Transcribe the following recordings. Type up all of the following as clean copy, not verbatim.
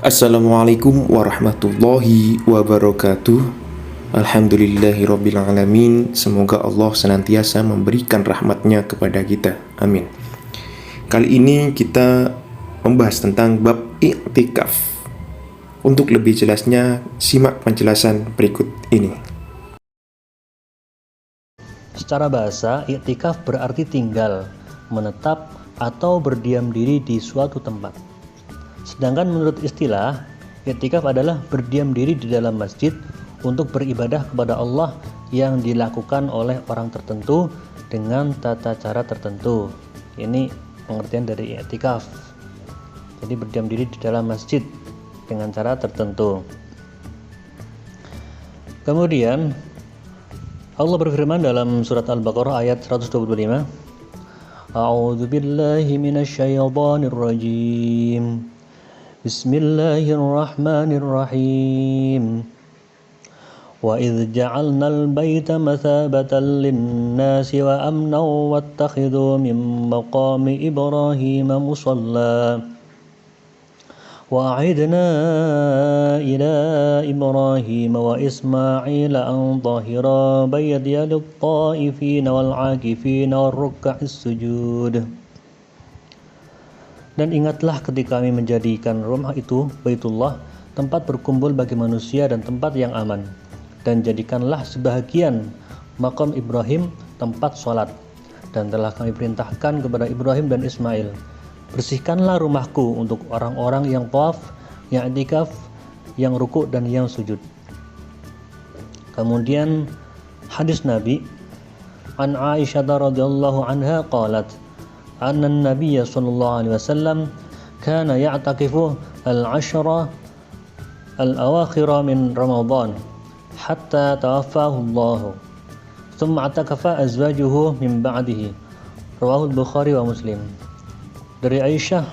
Assalamualaikum warahmatullahi wabarakatuh. Alhamdulillahirrabbilalamin. Semoga Allah senantiasa memberikan rahmatnya kepada kita. Amin. Kali ini kita membahas tentang bab i'tikaf. Untuk lebih jelasnya, simak penjelasan berikut ini. Secara bahasa, i'tikaf berarti tinggal, menetap, atau berdiam diri di suatu tempat. Sedangkan menurut istilah, i'tikaf adalah berdiam diri di dalam masjid untuk beribadah kepada Allah yang dilakukan oleh orang tertentu dengan tata cara tertentu. Ini pengertian dari i'tikaf. Jadi berdiam diri di dalam masjid dengan cara tertentu. Kemudian Allah berfirman dalam surat Al-Baqarah ayat 125, A'udzu billahi minasyaitonir rajim. Bismillahirrahmanirrahim. Wa idz ja'alnal baita mathabatan lin-nasi wa amnan wattakhidhu min maqami Ibrahim musalla. Wa a'idna ila Ibrahim wa Ismail an tahira baitiya lit-ta'ifina wal-'akifina war-ruk'is sujud. Dan ingatlah ketika kami menjadikan rumah itu, Baitullah, tempat berkumpul bagi manusia dan tempat yang aman. Dan jadikanlah sebahagian makam Ibrahim tempat sholat. Dan telah kami perintahkan kepada Ibrahim dan Ismail, bersihkanlah rumahku untuk orang-orang yang tawaf, yang i'tikaf, yang rukuk dan yang sujud. Kemudian hadis Nabi, An Aisyah radhiyallahu anha qalat, anna an-nabiy sallallahu alaihi wasallam kana ya'takifu al-'ashra al-awakhir min Ramadan hatta tawaffahu Allah. Thumma i'takafa azwajuhu min ba'dihi. Rawahu al-Bukhari wa Muslim. Dari Aisyah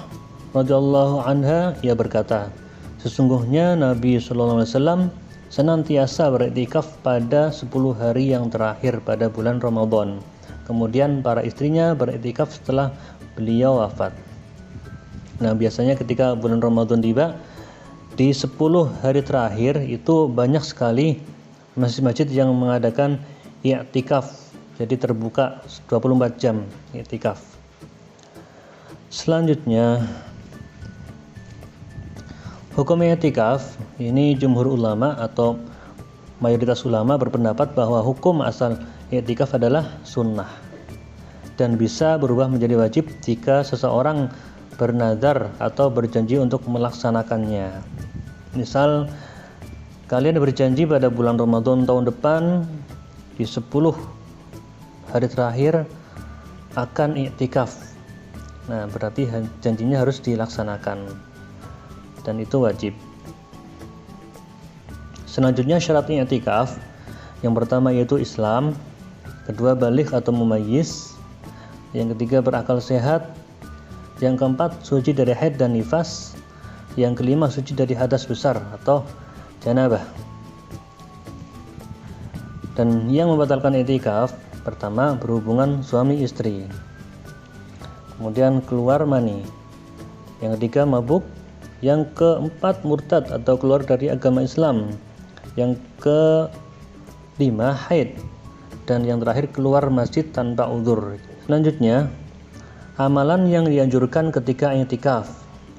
radhiyallahu anha, ia berkata, sesungguhnya Nabi sallallahu alaihi wasallam senantiasa beriktikaf pada 10 hari yang terakhir pada bulan Ramadan. Kemudian para istrinya beriktikaf setelah beliau wafat. Nah, biasanya ketika bulan Ramadan tiba, di 10 hari terakhir itu banyak sekali masjid-masjid yang mengadakan i'tikaf. Jadi terbuka 24 jam i'tikaf. Selanjutnya, hukum i'tikaf ini jumhur ulama atau mayoritas ulama berpendapat bahwa hukum asal i'tikaf adalah sunnah dan bisa berubah menjadi wajib jika seseorang bernazar atau berjanji untuk melaksanakannya. Misal, kalian berjanji pada bulan Ramadan tahun depan di 10 hari terakhir akan i'tikaf. Nah, berarti janjinya harus dilaksanakan dan itu wajib. Selanjutnya syarat i'tikaf, yang pertama yaitu Islam, kedua baligh atau mumayyiz, yang ketiga berakal sehat, yang keempat suci dari haid dan nifas, yang kelima suci dari hadas besar atau janabah. Dan yang membatalkan i'tikaf, pertama berhubungan suami istri, kemudian keluar mani, yang ketiga mabuk, yang keempat murtad atau keluar dari agama Islam, yang kelima haid, dan yang terakhir keluar masjid tanpa uzur. Selanjutnya, amalan yang dianjurkan ketika i'tikaf.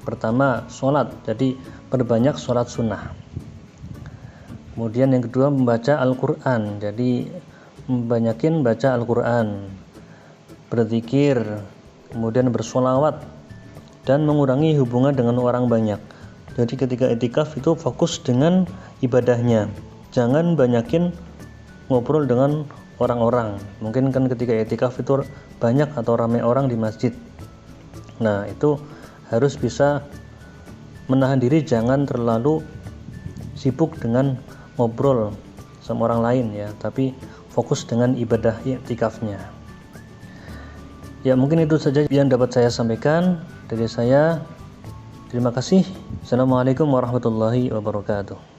Pertama, sholat, jadi perbanyak sholat sunnah. Kemudian yang kedua, membaca Al-Quran, jadi membanyakin baca Al-Quran, berzikir, kemudian bersolawat, dan mengurangi hubungan dengan orang banyak. Jadi ketika i'tikaf itu fokus dengan ibadahnya, jangan banyakin ngobrol dengan orang-orang. Mungkin kan ketika i'tikaf itu banyak atau ramai orang di masjid. Nah, itu harus bisa menahan diri, jangan terlalu sibuk dengan ngobrol sama orang lain ya, tapi fokus dengan ibadah i'tikafnya. Ya, mungkin itu saja yang dapat saya sampaikan dari saya. Terima kasih. Assalamualaikum warahmatullahi wabarakatuh.